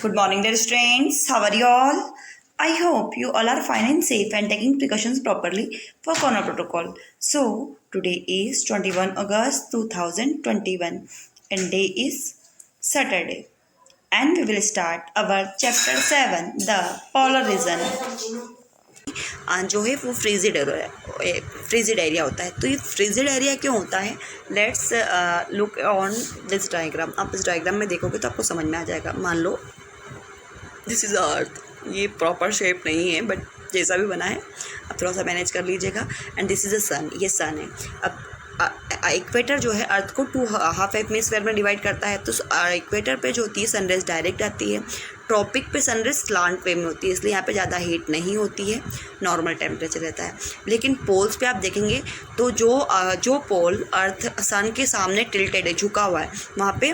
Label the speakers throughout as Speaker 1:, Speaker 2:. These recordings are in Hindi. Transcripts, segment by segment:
Speaker 1: Good morning, dear students. How are you all? I hope you all are fine and safe and taking precautions properly for Corona Protocol. So, today is 21 August 2021 and day is Saturday. And we will start our chapter 7, the polar region. जो है वो फ्रीजिड एरिया होता है। तो ये फ्रीजिड एरिया क्यों होता है? Let's look on this diagram. आप इस डायग्राम में देखोगे तो आपको समझ में आ जाएगा। मान लो दिस इज़ अर्थ, ये प्रॉपर शेप नहीं है बट जैसा भी बना है आप थोड़ा सा मैनेज कर लीजिएगा। एंड दिस इज़ अ सन, ये सन है। अब इक्वेटर जो है अर्थ को 2 हाफ हेमिस्फीयर में डिवाइड करता है। तो इक्वेटर पे जो होती है सनराइज डायरेक्ट आती है, ट्रॉपिक पे सनराइज स्लांट वे में होती है, इसलिए यहाँ पे ज़्यादा हीट नहीं होती है, नॉर्मल टेम्परेचर रहता है। लेकिन पोल्स पे आप देखेंगे तो जो पोल अर्थ सन के सामने टिल्टेड है, झुका हुआ है, वहाँ पे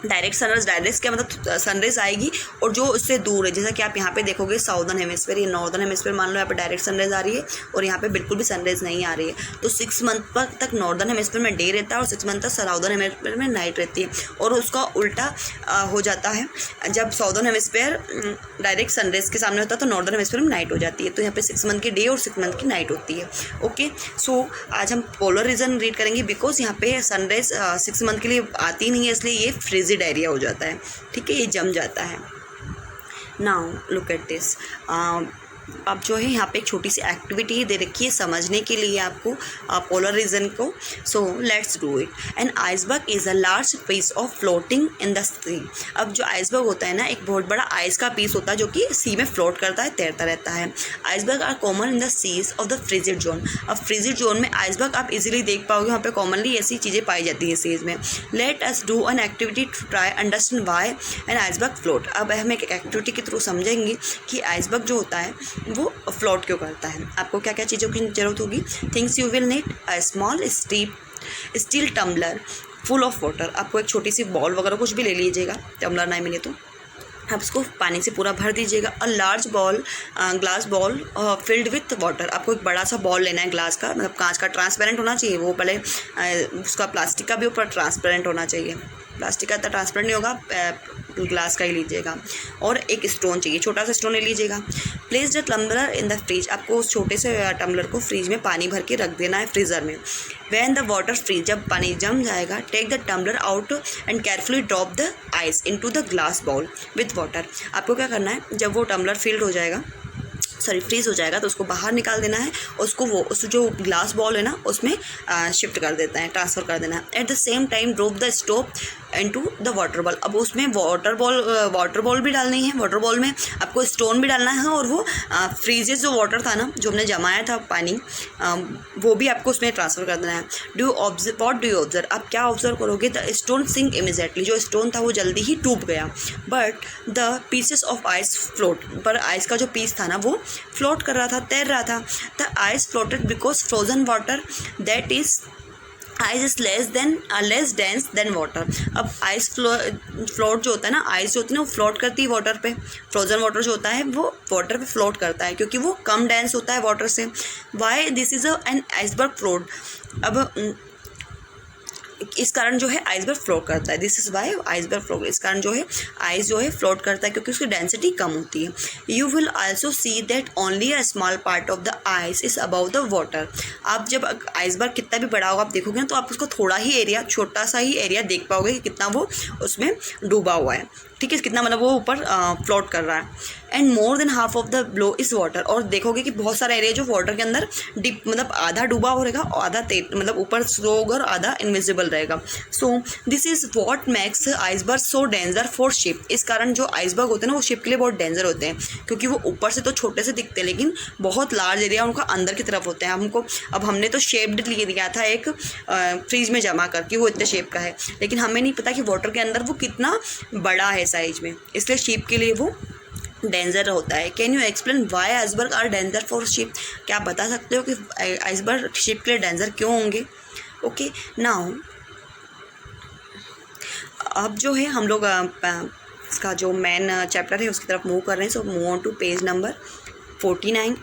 Speaker 1: डायरेक्ट सनराइज, डायरेक्ट क्या मतलब सनराइज आएगी। और जो उससे दूर है, जैसा कि आप यहाँ पे देखोगे साउदर्न हेमिस्फीयर, ये नॉर्दर्न हेमिस्फीयर मान लो, यहाँ पे डायरेक्ट सनराइज आ रही है और यहाँ पे बिल्कुल भी सनराइज नहीं आ रही है। तो 6 मंथ तक नॉर्दर्न हेमिस्फीयर में डे रहता है और 6 मंथ तक साउदर्न हेमिस्फीयर में नाइट रहती है। और उसका उल्टा हो जाता है, जब साउदर्न हेमिस्फीयर डायरेक्ट सनराइज के सामने होता है तो नॉर्दर्न हेमिस्फीयर में नाइट हो जाती है। तो यहाँ पे 6 मंथ की डे और 6 मंथ की नाइट होती है। ओके, सो आज हम पोलर रीजन रीड करेंगे बिकॉज यहाँ पे सनराइज 6 मंथ के लिए आती नहीं है, इसलिए ये फ्रीजिड एरिया हो जाता है। ठीक है, ये जम जाता है। Now look at this. अब जो है यहाँ पे एक छोटी सी एक्टिविटी दे रखी है समझने के लिए आपको पोलर रीजन को। So let's do it. An iceberg is a large piece of floating in the sea. अब जो आइसबर्ग होता है ना, एक बहुत बड़ा आइस का पीस होता है जो कि सी में फ्लोट करता है, तैरता रहता है। Iceberg are common in the seas of the frigid zone. अब फ्रीजिड जोन में आइसबर्ग आप इजीली देख पाओगे, वहाँ पे कॉमनली ऐसी चीज़ें पाई जाती हैं सीज में। Let us do an activity to try understand why an iceberg float. अब हम एक एक्टिविटी के थ्रू समझेंगे कि आइसबर्ग जो होता है वो फ्लोट क्यों करता है। आपको क्या क्या चीज़ों की ज़रूरत होगी? Things you will need: a small steel tumbler full of water. आपको एक छोटी सी बॉल वगैरह कुछ भी ले लीजिएगा, टम्बलर नहीं मिले तो आप इसको पानी से पूरा भर दीजिएगा। A large ball, glass ball filled with water. आपको एक बड़ा सा बॉल लेना है ग्लास का, मतलब कांच का, ट्रांसपेरेंट होना चाहिए वो, पहले उसका प्लास्टिक का भी ऊपर ट्रांसपेरेंट होना चाहिए। प्लास्टिक का इतना ट्रांसपेरेंट नहीं होगा, ग्लास का ही लीजिएगा। और एक स्टोन चाहिए, छोटा सा स्टोन ले लीजिएगा। Place the tumbler in the fridge. आपको उस छोटे से टम्बलर को फ्रिज में पानी भर के रख देना है, फ्रीज़र में। वैन द वाटर फ्रीज, जब पानी जम जाएगा, take the tumbler out and carefully drop the ice into the glass bowl with water. आपको क्या करना है, जब वो टम्बलर फिल्ड हो जाएगा, फ्रीज हो जाएगा, तो उसको बाहर निकाल देना है, उसको वो उस जो ग्लास बॉल है ना उसमें शिफ्ट कर देता है, ट्रांसफ़र कर देना है। At the same time drop the stove into the water ball. अब उसमें वाटर बॉल भी डालनी है, वाटर बॉल में आपको स्टोन भी डालना है, और वो फ्रीजेस जो वाटर था ना, जो हमने जमाया था पानी, वो भी आपको उसमें ट्रांसफ़र कर देना है। What do you observe? आप क्या ऑब्जर्व करोगे? The stone sink immediately. जो स्टोन था वो जल्दी ही डूब गया। But the pieces of ice float. पर आइस का जो पीस था ना वो फ्लोट कर रहा था, तैर रहा था। The ice floated because frozen water that is ice is less dense then water. अब आइस फ्लोट जो होता है ना, आइस जो होती है ना वो फ्लोट करती है वाटर पे। फ्रोजन वाटर जो होता है वो वाटर पे फ्लोट करता है क्योंकि वो कम डेंस होता है वाटर से। Why this is an iceberg float. अब इस कारण जो है आइसबर्ग फ्लोट करता है। This is why iceberg float. इस कारण जो है आइस जो है फ्लोट करता है क्योंकि उसकी डेंसिटी कम होती है। You will also see that only a small part of the ice is about the water. आप जब आइसबर्ग कितना भी बड़ा होगा आप देखोगे ना, तो आप उसको थोड़ा ही एरिया, छोटा सा ही एरिया देख पाओगे कि कितना वो उसमें डूबा हुआ है। ठीक है, कितना मतलब वो ऊपर फ्लोट कर रहा है। And more than half of the blow is water. और देखोगे कि बहुत सारा एरिया जो वाटर के अंदर डिप, मतलब आधा डूबा हो रहेगा और आधा मतलब ऊपर स्लो होगा और आधा इनविजिबल रहेगा। So this is what makes iceberg so danger for ship. इस कारण जो आइसबर्ग होते हैं ना वो शिप के लिए बहुत डेंजर होते हैं, क्योंकि वो ऊपर से तो छोटे से दिखते हैं लेकिन बहुत लार्ज एरिया उनका अंदर की तरफ होते हैं। अब हमने तो शेप्ड लिए दिया था एक फ्रीज में जमा करके, वो इतने शेप का है, लेकिन हमें नहीं पता कि वाटर के अंदर वो कितना बड़ा है साइज में, इसलिए शिप के लिए वो डेंजर होता है। Can you explain why iceberg are danger for ship? क्या आप बता सकते हो कि आइसबर्ग शिप के लिए डेंजर क्यों होंगे? ओके, नाउ अब जो है हम लोग इसका जो मेन चैप्टर है उसकी तरफ मूव कर रहे हैं। So move on to page number 50।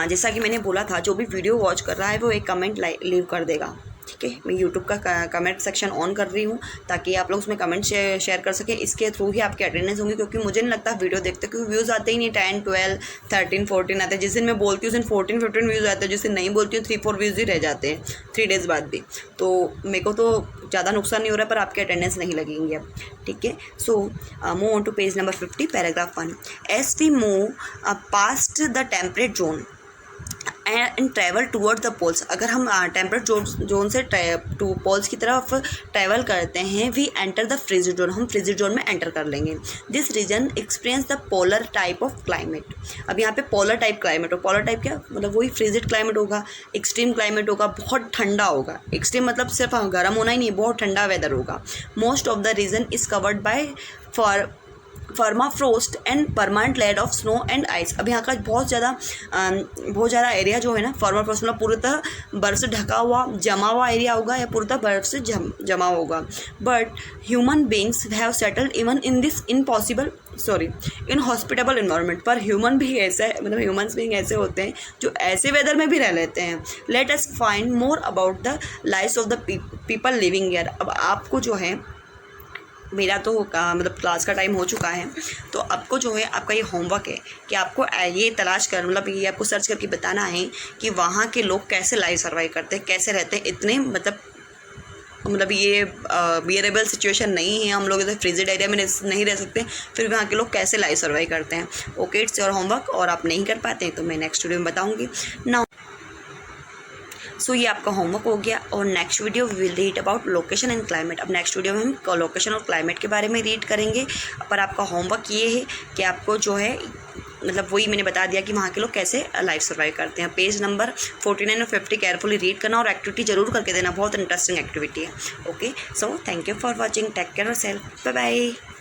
Speaker 1: जैसा कि मैंने बोला था, जो भी वीडियो वॉच कर रहा है वो एक कमेंट लीव कर देगा। ठीक ओके, मैं यूट्यूब का कमेंट सेक्शन ऑन कर रही हूँ ताकि आप लोग उसमें कमेंट शेयर कर सकें। इसके थ्रू ही आपकी अटेंडेंस होंगी, क्योंकि मुझे नहीं लगता वीडियो देखते, क्योंकि व्यूज़ आते ही नहीं, 10, 12, 13, 14 आते हैं। जिस दिन मैं बोलती हूँ उस दिन 14, 15 व्यूज़ आते हैं, जिस दिन नहीं बोलती हूँ 3, 4 व्यूज़ ही रह जाते हैं 3 डेज़ बाद भी। तो मेरे को तो ज़्यादा नुकसान नहीं हो रहा है, पर आपकी अटेंडेंस नहीं लगेंगे अब, ठीक है। So move on to page number 50, paragraph 1। As we move past the temperate zone and travel toward the poles, अगर हम टेम्परेट जोन से पोल्स की तरफ ट्रैवल करते हैं, we enter the frigid zone, हम फ्रिजिड जोन में एंटर कर लेंगे। This region experience the polar type of climate. अब यहाँ पे पोलर टाइप क्लाइमेट हो, पोलर टाइप क्या मतलब, वही फ्रिजिड क्लाइमेट होगा, एक्सट्रीम क्लाइमेट होगा, बहुत ठंडा होगा। एक्सट्रीम मतलब सिर्फ गर्म होना ही नहीं, बहुत ठंडा वेदर होगा। Most of the region is covered by permafrost and permanent layer of snow and ice. अब यहाँ का बहुत ज़्यादा एरिया जो है ना, परमाफ्रोस्ट मतलब पूर्णतः बर्फ़ से ढका हुआ जमा हुआ एरिया होगा, या पूर्णतः बर्फ़ से जमा होगा। But human beings have settled even in this inhospitable environment. पर ह्यूमन भी ऐसे, मतलब ह्यूमन्स बींग ऐसे होते हैं जो ऐसे वेदर में भी रह लेते हैं। Let us find more about the lives of the people living here. अब आपको जो है, मेरा तो मतलब क्लास का टाइम हो चुका है, तो आपको जो है आपका ये होमवर्क है कि आपको ये तलाश कर, मतलब ये आपको सर्च करके बताना है कि वहाँ के लोग कैसे लाइफ सर्वाइव करते हैं, कैसे रहते हैं। इतने मतलब ये बियरेबल सिचुएशन नहीं है, हम लोग इधर फ्रिजिड एरिया में नहीं रह सकते, फिर वहाँ के लोग कैसे लाइफ सर्वाइव करते हैं। ओके, इट्स योर होमवर्क, और आप नहीं कर पाते हैं तो मैं नेक्स्ट वीडियो में बताऊँगी ना। सो ये आपका होमवर्क हो गया, और next video we will read about location and climate. अब नेक्स्ट वीडियो में हम लोकेशन और क्लाइमेट के बारे में रीड करेंगे। पर आपका होमवर्क ये है कि आपको जो है, मतलब वही मैंने बता दिया कि वहाँ के लोग कैसे लाइफ सर्वाइव करते हैं। पेज नंबर 49 और 50 केयरफुली रीड करना, और एक्टिविटी जरूर करके देना, बहुत इंटरेस्टिंग एक्टिविटी है। Okay, so thank you for watching, take care yourself, bye bye.